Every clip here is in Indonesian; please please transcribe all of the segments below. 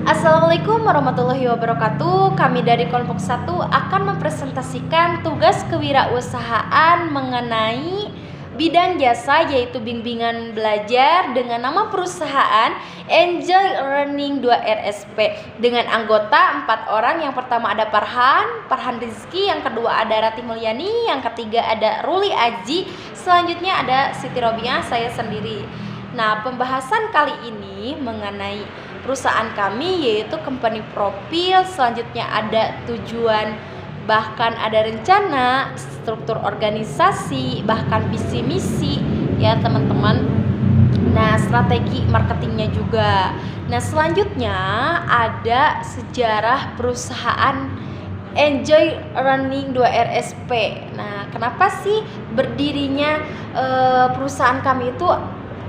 Assalamualaikum warahmatullahi wabarakatuh. Kami dari kelompok 1 akan mempresentasikan tugas kewirausahaan mengenai bidang jasa, yaitu bimbingan belajar dengan nama perusahaan Enjoy Learning 2 RSP dengan anggota 4 orang. Yang pertama ada Farhan Rizky, yang kedua ada Ratih Mulyani, yang ketiga ada Ruli Aji, selanjutnya ada Siti Robiah, saya sendiri. Nah, pembahasan kali ini mengenai perusahaan kami yaitu company profil, selanjutnya ada tujuan, bahkan ada rencana, struktur organisasi, bahkan visi misi ya teman-teman. Nah, strategi marketingnya juga. Nah, selanjutnya ada sejarah perusahaan Enjoy Learning 2 RSP. Nah, kenapa sih berdirinya perusahaan kami itu,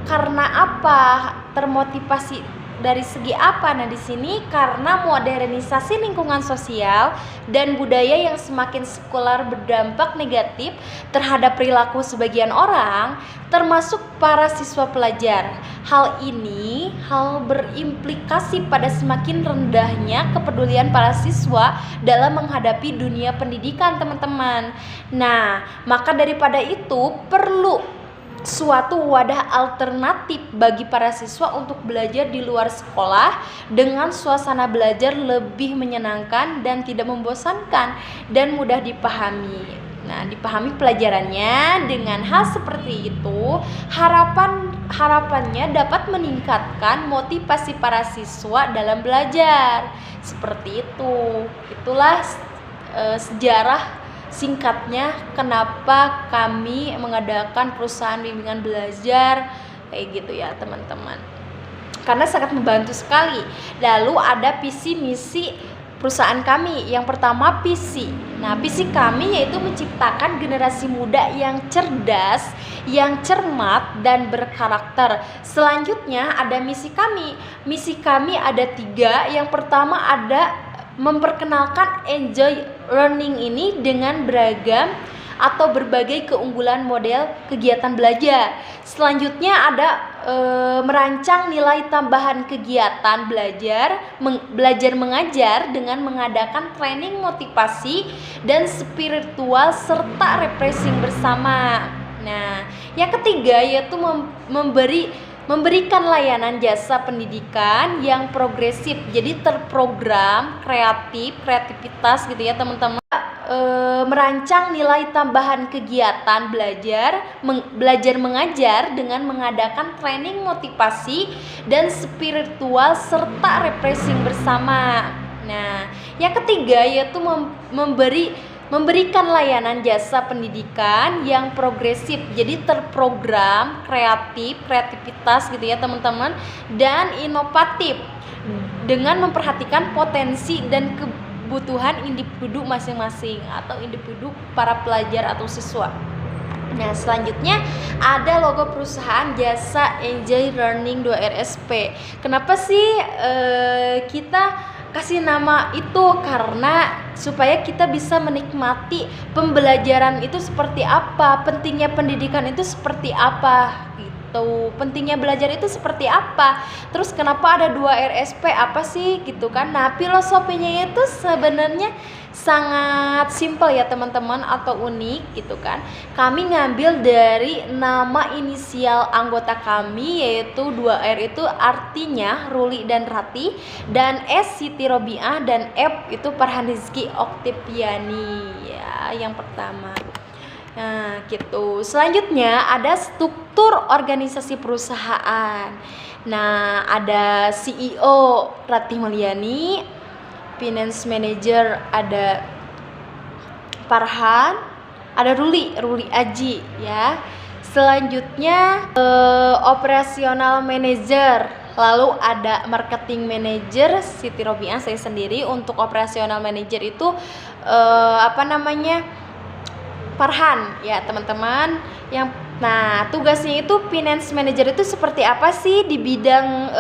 karena apa, termotivasi dari segi apa? Nah, di sini karena modernisasi lingkungan sosial dan budaya yang semakin sekuler berdampak negatif terhadap perilaku sebagian orang, termasuk para siswa pelajar. Hal ini berimplikasi pada semakin rendahnya kepedulian para siswa dalam menghadapi dunia pendidikan, teman-teman. Nah, maka daripada itu perlu suatu wadah alternatif bagi para siswa untuk belajar di luar sekolah dengan suasana belajar lebih menyenangkan dan tidak membosankan dan mudah dipahami. Nah, dipahami pelajarannya. Dengan hal seperti itu, harapannya dapat meningkatkan motivasi para siswa dalam belajar. Seperti itu. Itulah sejarah singkatnya kenapa kami mengadakan perusahaan bimbingan belajar kayak gitu ya teman-teman, karena sangat membantu sekali. Lalu ada visi misi perusahaan kami. Yang pertama visi. Nah, visi kami yaitu menciptakan generasi muda yang cerdas, yang cermat dan berkarakter. Selanjutnya ada misi kami. Misi kami ada 3. Yang pertama ada memperkenalkan Enjoy Learning ini dengan beragam atau berbagai keunggulan model kegiatan belajar. Selanjutnya ada merancang nilai tambahan kegiatan belajar mengajar dengan mengadakan training motivasi dan spiritual serta refreshing bersama. Nah, yang ketiga yaitu memberikan layanan jasa pendidikan yang progresif, jadi terprogram, kreativitas gitu ya teman-teman. Merancang nilai tambahan kegiatan belajar mengajar dengan mengadakan training motivasi dan spiritual serta refreshing bersama. Nah, yang ketiga yaitu memberikan layanan jasa pendidikan yang progresif, jadi terprogram, kreativitas gitu ya teman-teman, dan inovatif dengan memperhatikan potensi dan kebutuhan individu masing-masing atau individu para pelajar atau siswa. Nah, selanjutnya ada logo perusahaan jasa Enjoy Learning 2 RSP. Kenapa sih kita kasih nama itu? Karena supaya kita bisa menikmati pembelajaran itu seperti apa, pentingnya pendidikan itu seperti apa gitu, pentingnya belajar itu seperti apa, terus kenapa ada 2 RSP, apa sih gitu kan. Nah, filosofinya itu sebenarnya sangat simpel ya teman-teman, atau unik gitu kan. Kami ngambil dari nama inisial anggota kami, yaitu 2R itu artinya Ruli dan Ratih, dan S Siti Robiah, dan F itu Farhan Rizky Oktiviani ya yang pertama. Nah, gitu. Selanjutnya ada struktur organisasi perusahaan. Nah, ada CEO Ratih Mulyani, Finance Manager ada Farhan, ada Ruli Aji ya. Selanjutnya Operasional Manager, lalu ada Marketing Manager Siti Robiah, saya sendiri. Untuk Operasional Manager itu Farhan ya teman-teman. Nah, tugasnya itu Finance Manager itu seperti apa sih di bidang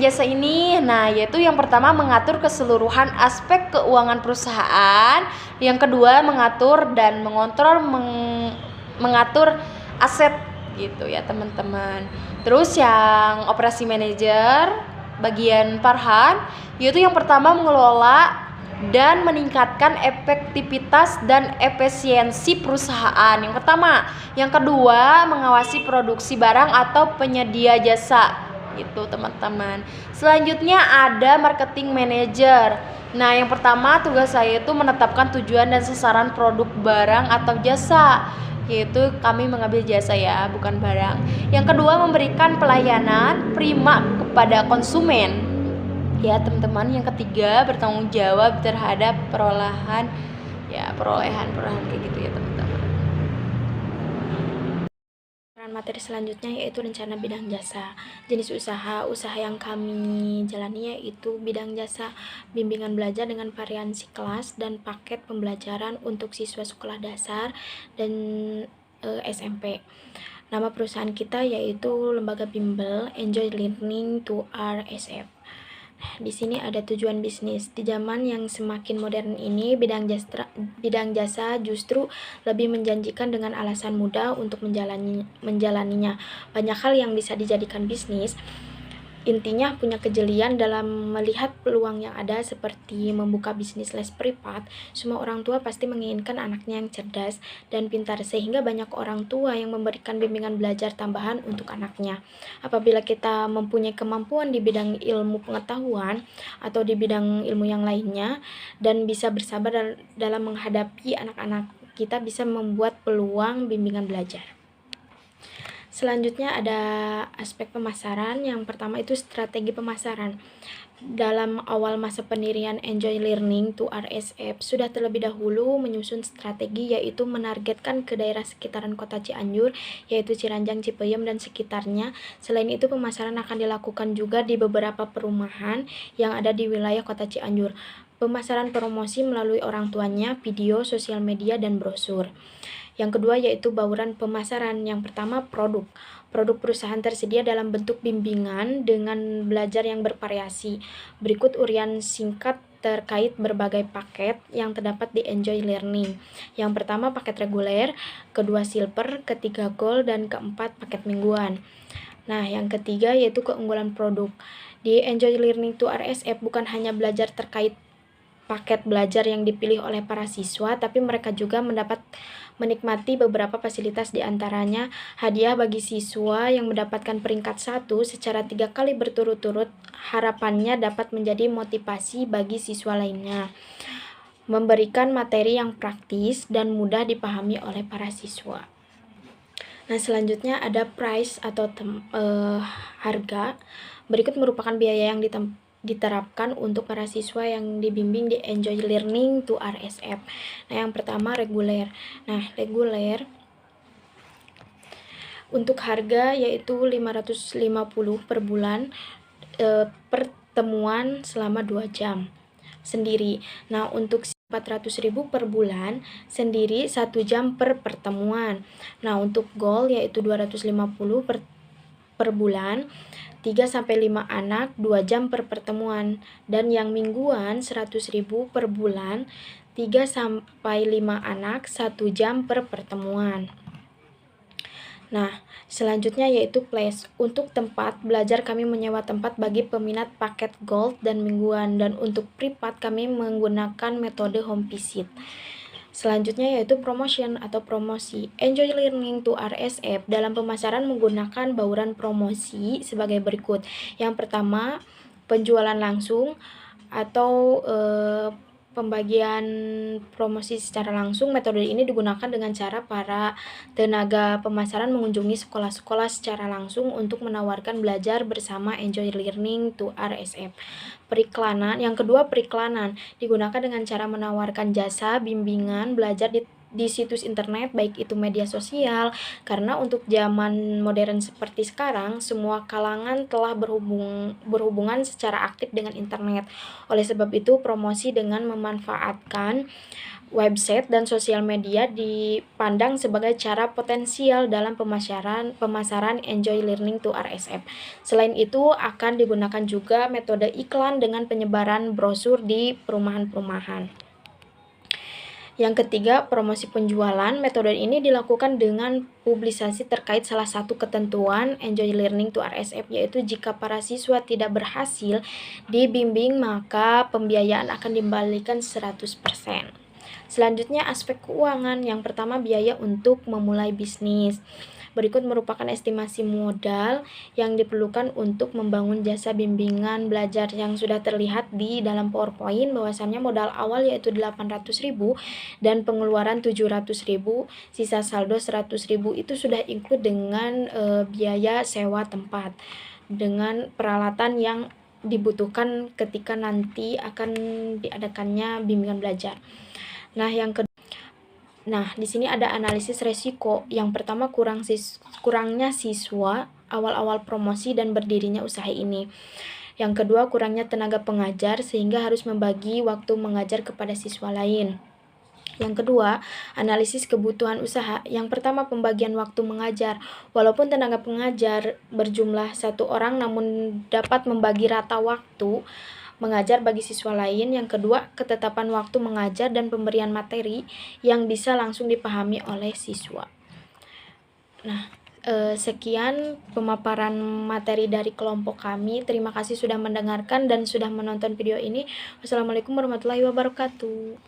jasa ini? Nah, yaitu yang pertama mengatur keseluruhan aspek keuangan perusahaan, yang kedua mengatur dan mengatur aset gitu ya teman-teman. Terus yang operasi manajer bagian Farhan, yaitu yang pertama mengelola dan meningkatkan efektivitas dan efisiensi perusahaan. Yang pertama, yang kedua mengawasi produksi barang atau penyedia jasa. Gitu teman-teman. Selanjutnya ada marketing manager. Nah, yang pertama tugas saya itu menetapkan tujuan dan sasaran produk barang atau jasa, yaitu kami mengambil jasa ya, bukan barang. Yang kedua memberikan pelayanan prima kepada konsumen. Ya teman-teman, yang ketiga bertanggung jawab terhadap perolehan kayak gitu ya teman-teman. Materi selanjutnya yaitu rencana bidang jasa. Jenis usaha yang kami jalani yaitu bidang jasa, bimbingan belajar dengan variasi kelas dan paket pembelajaran untuk siswa sekolah dasar dan SMP. Nama perusahaan kita yaitu Lembaga Bimbel Enjoy Learning to RSF. Di sini ada tujuan bisnis. Di zaman yang semakin modern ini, bidang jasa justru lebih menjanjikan dengan alasan mudah untuk menjalaninya. Banyak hal yang bisa dijadikan bisnis. Intinya punya kejelian dalam melihat peluang yang ada, seperti membuka bisnis les privat. Semua orang tua pasti menginginkan anaknya yang cerdas dan pintar, sehingga banyak orang tua yang memberikan bimbingan belajar tambahan untuk anaknya. Apabila kita mempunyai kemampuan di bidang ilmu pengetahuan atau di bidang ilmu yang lainnya dan bisa bersabar dalam menghadapi anak-anak, kita bisa membuat peluang bimbingan belajar. Selanjutnya ada aspek pemasaran. Yang pertama itu strategi pemasaran. Dalam awal masa pendirian Enjoy Learning to RSF, sudah terlebih dahulu menyusun strategi, yaitu menargetkan ke daerah sekitaran kota Cianjur, yaitu Ciranjang, Cipeyem, dan sekitarnya. Selain itu, pemasaran akan dilakukan juga di beberapa perumahan yang ada di wilayah kota Cianjur. Pemasaran promosi melalui orang tuanya, video, sosial media, dan brosur. Yang kedua yaitu bauran pemasaran. Yang pertama produk. Produk perusahaan tersedia dalam bentuk bimbingan dengan belajar yang bervariasi. Berikut urian singkat terkait berbagai paket yang terdapat di Enjoy Learning. Yang pertama paket reguler, kedua silver, ketiga gold, dan keempat paket mingguan. Nah, yang ketiga yaitu keunggulan produk. Di Enjoy Learning to RSF bukan hanya belajar terkait paket belajar yang dipilih oleh para siswa, tapi mereka juga menikmati beberapa fasilitas, diantaranya hadiah bagi siswa yang mendapatkan peringkat 1 secara 3 kali berturut-turut. Harapannya dapat menjadi motivasi bagi siswa lainnya. Memberikan materi yang praktis dan mudah dipahami oleh para siswa. Nah, selanjutnya ada price atau harga. Berikut merupakan biaya yang diterapkan untuk para siswa yang dibimbing di Enjoy Learning to RSF. Nah, yang pertama reguler. Nah, reguler untuk harga yaitu 550 per bulan, pertemuan selama 2 jam sendiri. Nah, untuk 400.000 per bulan sendiri 1 jam per pertemuan. Nah, untuk gold yaitu 250 per bulan, 3-5 anak 2 jam per pertemuan, dan yang mingguan 100.000 per bulan, 3-5 anak 1 jam per pertemuan. Nah, selanjutnya yaitu place. Untuk tempat belajar kami menyewa tempat bagi peminat paket gold dan mingguan, dan untuk privat kami menggunakan metode home visit. Selanjutnya yaitu promotion atau promosi. Enjoy Learning to RSF dalam pemasaran menggunakan bauran promosi sebagai berikut. Yang pertama, penjualan langsung atau pembagian promosi secara langsung. Metode ini digunakan dengan cara para tenaga pemasaran mengunjungi sekolah-sekolah secara langsung untuk menawarkan belajar bersama Enjoy Learning to RSF. Periklanan. Yang kedua, periklanan digunakan dengan cara menawarkan jasa bimbingan belajar di situs internet, baik itu media sosial, karena untuk zaman modern seperti sekarang semua kalangan telah berhubungan secara aktif dengan internet. Oleh sebab itu, promosi dengan memanfaatkan website dan sosial media dipandang sebagai cara potensial dalam pemasaran Enjoy Learning to RSF. Selain itu, akan digunakan juga metode iklan dengan penyebaran brosur di perumahan-perumahan. Yang ketiga, promosi penjualan. Metode ini dilakukan dengan publikasi terkait salah satu ketentuan Enjoy Learning to RSF, yaitu jika para siswa tidak berhasil dibimbing, maka pembiayaan akan dikembalikan 100%. Selanjutnya, aspek keuangan. Yang pertama, biaya untuk memulai bisnis. Berikut merupakan estimasi modal yang diperlukan untuk membangun jasa bimbingan belajar yang sudah terlihat di dalam PowerPoint, bahwasannya modal awal yaitu 800.000 dan pengeluaran 700.000, sisa saldo 100.000 itu sudah include dengan biaya sewa tempat dengan peralatan yang dibutuhkan ketika nanti akan diadakannya bimbingan belajar. Nah, di sini ada analisis resiko. Yang pertama, kurangnya siswa awal-awal promosi dan berdirinya usaha ini. Yang kedua, kurangnya tenaga pengajar sehingga harus membagi waktu mengajar kepada siswa lain. Yang kedua, analisis kebutuhan usaha. Yang pertama, pembagian waktu mengajar. Walaupun tenaga pengajar berjumlah 1 orang, namun dapat membagi rata waktu mengajar bagi siswa lain. Yang kedua, ketetapan waktu mengajar dan pemberian materi yang bisa langsung dipahami oleh siswa. Nah, sekian pemaparan materi dari kelompok kami. Terima kasih sudah mendengarkan dan sudah menonton video ini. Wassalamualaikum warahmatullahi wabarakatuh.